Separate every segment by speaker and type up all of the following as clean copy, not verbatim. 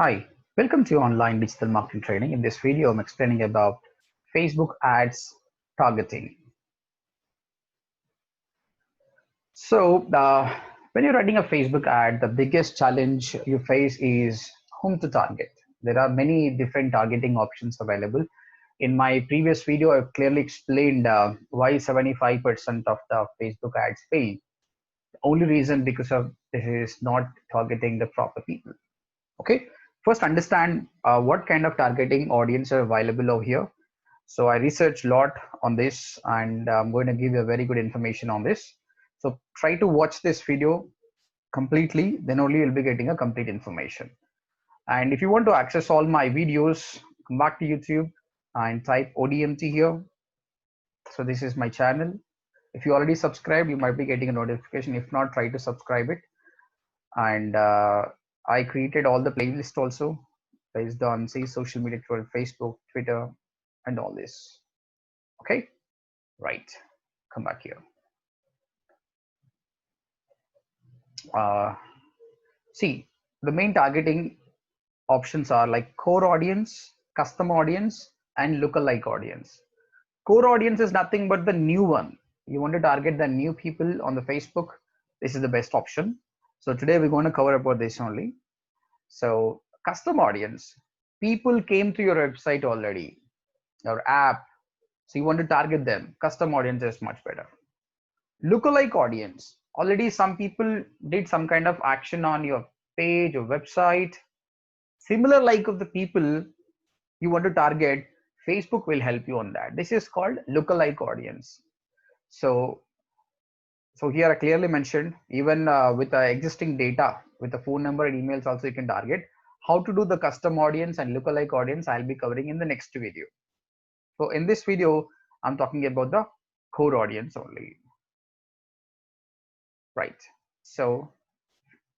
Speaker 1: Hi, welcome to online digital marketing training. In this video, I'm explaining about Facebook ads targeting. So, when you're running a Facebook ad, the biggest challenge you face is whom to target. There are many different targeting options available. In my previous video, I've clearly explained why 75% of the Facebook ads fail. The only reason because of this is not targeting the proper people. Okay, first understand what kind of targeting audience are available over here. So I researched a lot on this and I'm going to give you a very good information on this. So try to watch this video completely, then only you'll be getting a complete information. And if you want to access all my videos, come back to YouTube and type ODMT here. So this is my channel. If you already subscribed, you might be getting a notification. If not, try to subscribe it. And I created all the playlists also based on say social media, Facebook, Twitter, and all this. Okay, right. Come back here. See, the main targeting options are like core audience, custom audience, and lookalike audience. Core audience is nothing but the new one. You want to target the new people on the Facebook. This is the best option. So today we're going to cover about this only. So custom audience, people came to your website already, your app. So you want to target them. Custom audience is much better. Lookalike audience, already some people did some kind of action on your page or website. Similar like of the people you want to target, Facebook will help you on that. This is called lookalike audience. So here I clearly mentioned, even with the existing data, with the phone number and emails also you can target. How to do the custom audience and lookalike audience, I'll be covering in the next video. So in this video, I'm talking about the core audience only. Right. So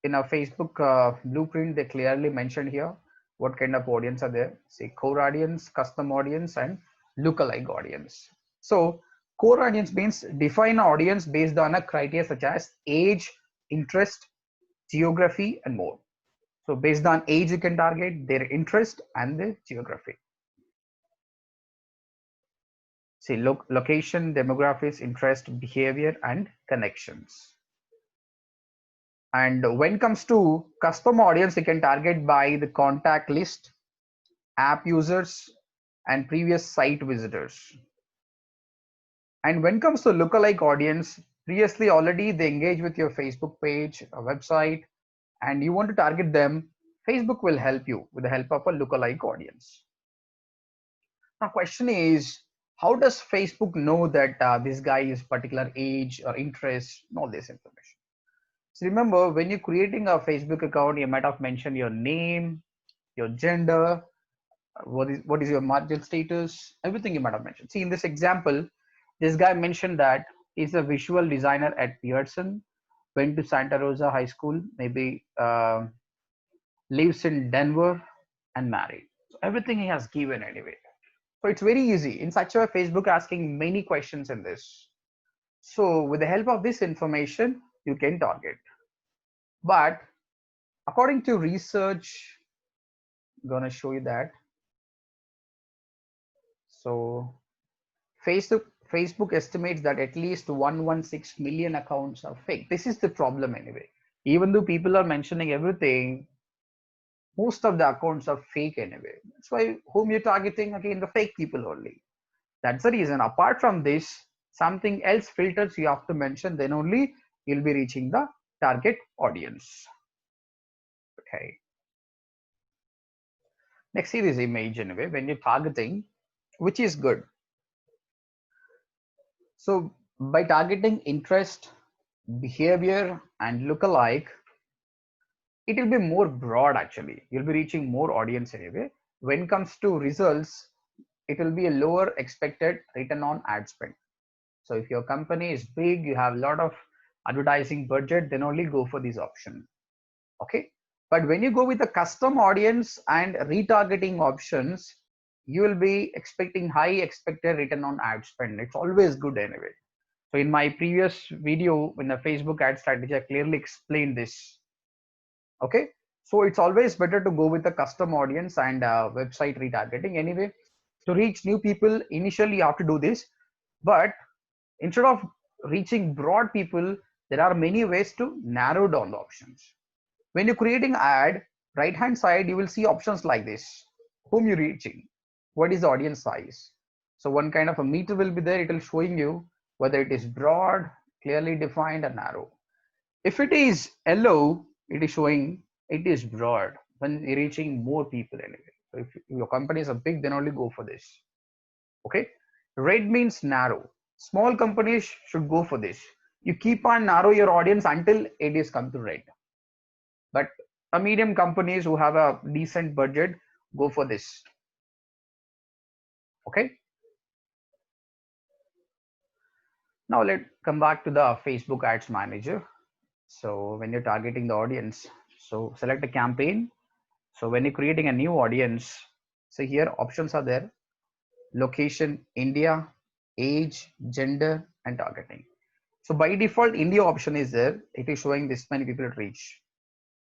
Speaker 1: in our Facebook blueprint, they clearly mentioned here what kind of audience are there. Say core audience, custom audience, and lookalike audience. So core audience means define an audience based on a criteria such as age, interest, geography, and more. So based on age, you can target their interest and their geography. See location, demographics, interest, behavior, and connections. And when it comes to custom audience, you can target by the contact list, app users, and previous site visitors. And when it comes to lookalike audience, previously already they engage with your Facebook page or website, and you want to target them, Facebook will help you with the help of a lookalike audience. Now, question is, how does Facebook know that this guy is particular age or interest, and all this information? So remember, when you're creating a Facebook account, you might have mentioned your name, your gender, what is your marital status, everything you might have mentioned. See, in this example, this guy mentioned that he's a visual designer at Pearson, went to Santa Rosa High School, maybe lives in Denver, and married. So everything he has given anyway. So it's very easy. In such a way, Facebook asking many questions in this. So with the help of this information, you can target. But according to research, I'm gonna show you that. So Facebook estimates that at least 116 million accounts are fake. This is the problem anyway. Even though people are mentioning everything, most of the accounts are fake anyway. That's why whom you're targeting, again, the fake people only. That's the reason. Apart from this, something else filters you have to mention, then only you'll be reaching the target audience. Okay. Next, see this image anyway, when you're targeting, which is good. So by targeting interest, behavior, and lookalike, it will be more broad actually. You'll be reaching more audience anyway. When it comes to results, it will be a lower expected return on ad spend. So if your company is big, you have a lot of advertising budget, then only go for this option. Okay. But when you go with a custom audience and retargeting options, you will be expecting high expected return on ad spend. It's always good anyway. So in my previous video in the Facebook ad strategy, I clearly explained this. Okay. So it's always better to go with a custom audience and website retargeting. Anyway, to reach new people, initially you have to do this, but instead of reaching broad people, there are many ways to narrow down the options. When you're creating ad, right hand side, you will see options like this. Whom you're reaching, what is the audience size. So one kind of a meter will be there. It will showing you whether it is broad, clearly defined, or narrow. If it is yellow, it is showing it is broad when you're reaching more people anyway. So if your company is a big, then only go for this. Okay. Red means narrow. Small companies should go for this. You keep on narrow your audience until it is come to red. But a medium companies who have a decent budget go for this. Okay. Now let's come back to the Facebook Ads Manager. So when you're targeting the audience, so select a campaign. So when you're creating a new audience, so here options are there: location, India, age, gender, and targeting. So by default, India option is there. It is showing this many people to reach.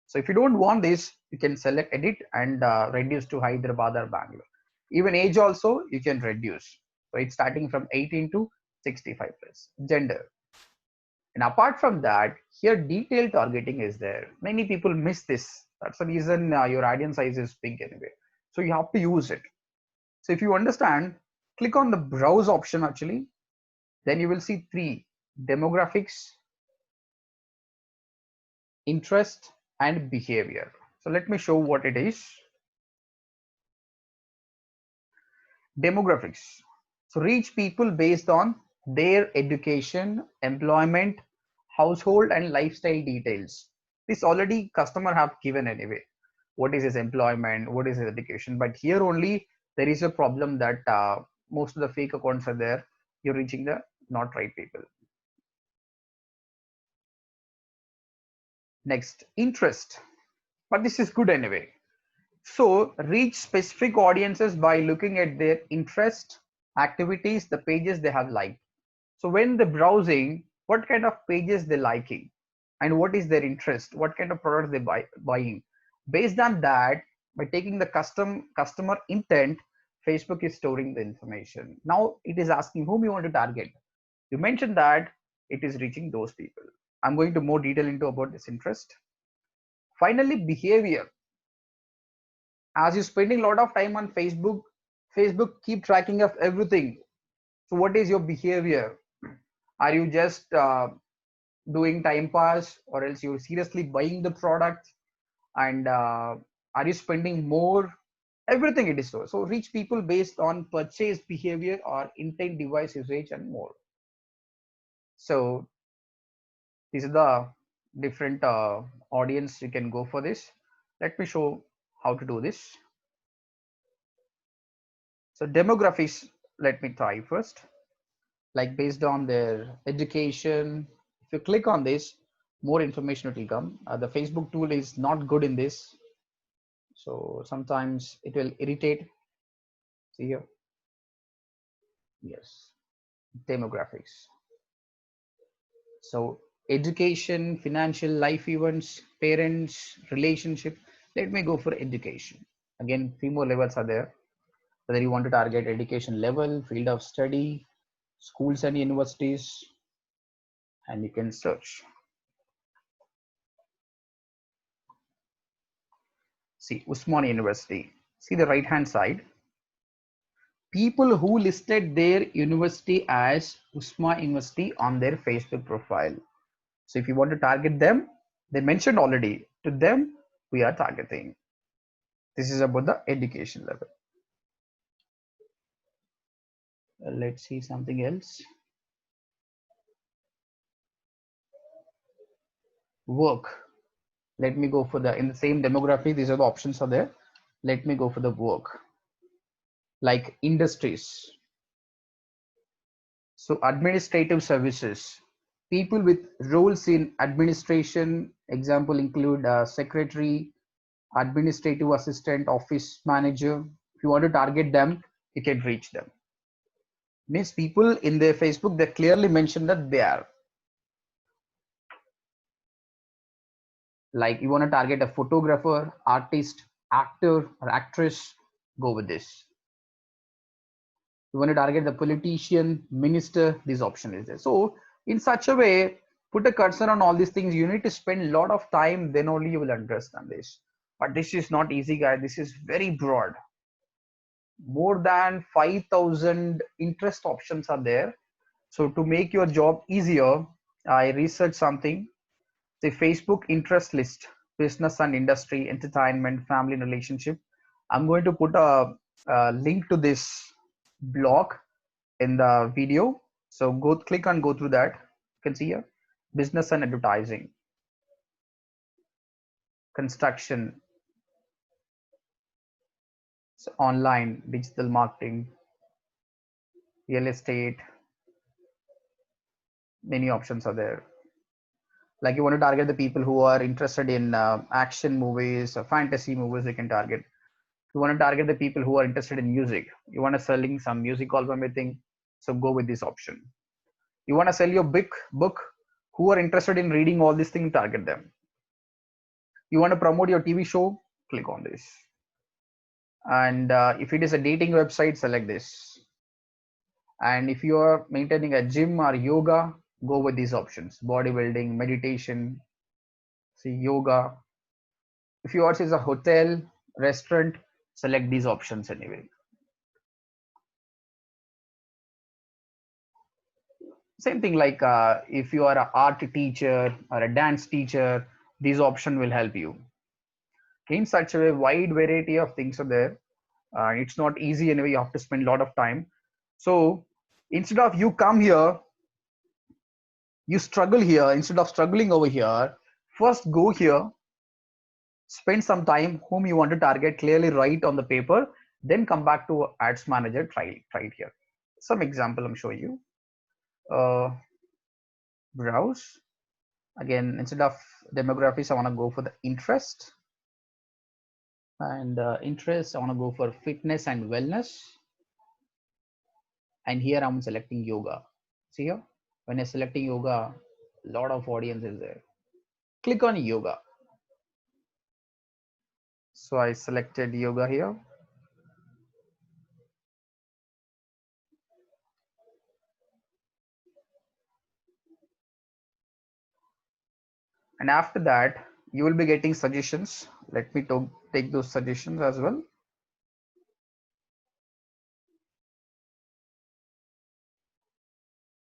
Speaker 1: So if you don't want this, you can select edit and reduce to Hyderabad or Bangalore. Even age also you can reduce. So it's starting from 18 to 65 plus. Gender. And apart from that, here detailed targeting is there. Many people miss this. That's the reason your audience size is big anyway. So you have to use it. So if you understand, click on the browse option actually. Then you will see three: demographics, interest, and behavior. So let me show what it is. Demographics. So reach people based on their education, employment, household, and lifestyle details. This already customer have given anyway. What is his employment? What is his education? But here only there is a problem that most of the fake accounts are there. You're reaching the not right people. Next, interest. But this is good anyway. So reach specific audiences by looking at their interest, activities, the pages they have liked. So when they're browsing, what kind of pages they're liking and what is their interest, what kind of products they buying. Based on that, by taking the customer intent, Facebook is storing the information. Now it is asking whom you want to target. You mentioned that it is reaching those people. I'm going to more detail into about this interest. Finally, behavior. As you're spending a lot of time on Facebook keep tracking of everything. So what is your behavior? Are you just doing time pass, or else you're seriously buying the product? And are you spending more? Everything it is so reach people based on purchase behavior or intent, device usage, and more. So these are the different audience you can go for this. Let me show how to do this. So demographics, let me try first. Like based on their education, if you click on this, more information will come. The Facebook tool is not good in this, so sometimes it will irritate. See here, yes, demographics. So education, financial, life events, parents, relationship. Let me go for education. Again, three more levels are there. Whether you want to target education level, field of study, schools and universities, and you can search. See, Usman University. See the right hand side. People who listed their university as Usman University on their Facebook profile. So if you want to target them, they mentioned already. To them, we are targeting. This is about the education level. Let's see something else. Work. Let me go for the, in the same demography, these are the options are there. Let me go for the work. Like industries. So administrative services. People with roles in administration, example include secretary, administrative assistant, office manager. If you want to target them, you can reach them. Means people in their Facebook, they clearly mention that they are. Like you want to target a photographer, artist, actor, or actress, go with this. You want to target the politician, minister, this option is there. So in such a way, put a cursor on all these things. You need to spend a lot of time, then only you will understand this. But this is not easy, guys. This is very broad. More than 5,000 interest options are there. So to make your job easier, I researched something. The Facebook interest list, business and industry, entertainment, family and relationship. I'm going to put a link to this blog in the video. So go click and go through that. You can see here, business and advertising, construction, so online, digital marketing, real estate, many options are there. Like you want to target the people who are interested in action movies or fantasy movies, you can target. You want to target the people who are interested in music. You want to selling some music album thing, so go with this option. You want to sell your big book, who are interested in reading all these things, target them. You want to promote your TV show, click on this. And if it is a dating website, select this. And if you are maintaining a gym or yoga, go with these options: bodybuilding, meditation, see yoga. If yours is a hotel, restaurant, select these options anyway. Same thing like if you are an art teacher or a dance teacher, these option will help you. In such a way, wide variety of things are there. It's not easy anyway. You have to spend a lot of time. So instead of you come here, you struggle here. Instead of struggling over here, first go here, spend some time whom you want to target, clearly write on the paper, then come back to ads manager, try it here. Some example I'm showing you. Browse. Again, instead of demographics, I want to go for the interest. And interest, I want to go for fitness and wellness. And here I'm selecting yoga. See here, when I'm selecting yoga, a lot of audience is there. Click on yoga. So I selected yoga here. And after that, you will be getting suggestions. Let me take those suggestions as well.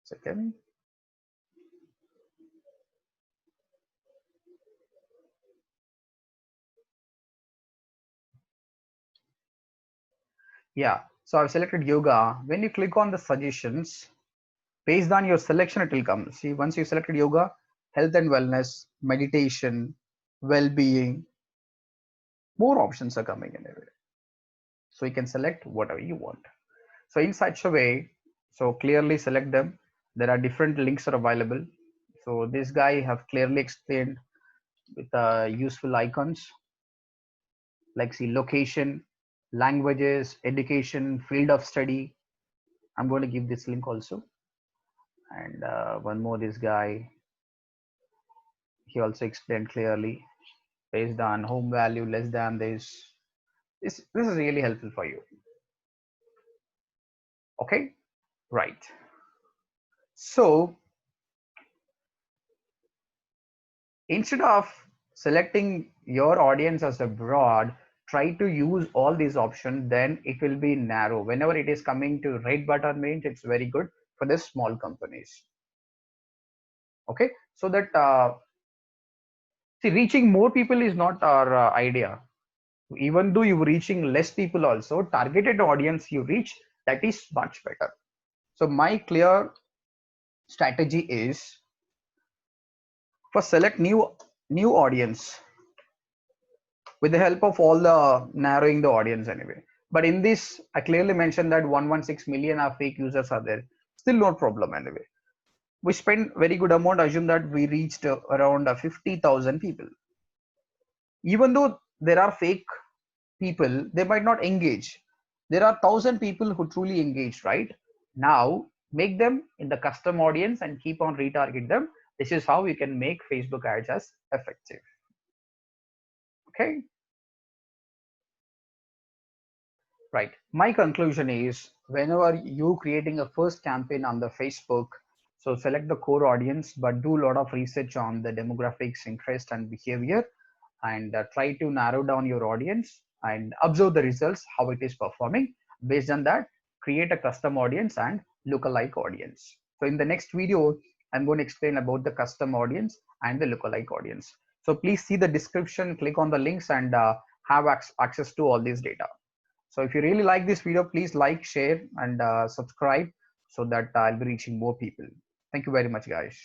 Speaker 1: Second. Yeah, so I've selected yoga. When you click on the suggestions, based on your selection, it will come. See, once you selected yoga, health and wellness, meditation, well-being, more options are coming in there. So you can select whatever you want. So in such a way, so clearly select them. There are different links are available. So this guy have clearly explained with useful icons like see location, languages, education, field of study. I'm going to give this link also. And one more, this guy, he also explained clearly based on home value less than this. This is really helpful for you. Okay, right. So instead of selecting your audience as a broad, try to use all these options, then it will be narrow. Whenever it is coming to red button means it's very good for the small companies. Okay, so that see, reaching more people is not our idea. Even though you're reaching less people also, targeted audience you reach, that is much better. So my clear strategy is for select new audience with the help of all the narrowing the audience anyway. But in this, I clearly mentioned that 116 million are fake users are there. Still no problem anyway. We spent very good amount. Assume that we reached around 50,000 people. Even though there are fake people, they might not engage. There are 1,000 people who truly engage, right? Now make them in the custom audience and keep on retarget them. This is how you can make Facebook ads as effective. Okay. Right. My conclusion is whenever you creating a first campaign on the Facebook, so select the core audience, but do a lot of research on the demographics, interest, and behavior, and try to narrow down your audience and observe the results, how it is performing. Based on that, create a custom audience and lookalike audience. So in the next video, I'm going to explain about the custom audience and the lookalike audience. So please see the description, click on the links, and have access to all this data. So if you really like this video, please like, share, and subscribe so that I'll be reaching more people. Thank you very much, guys.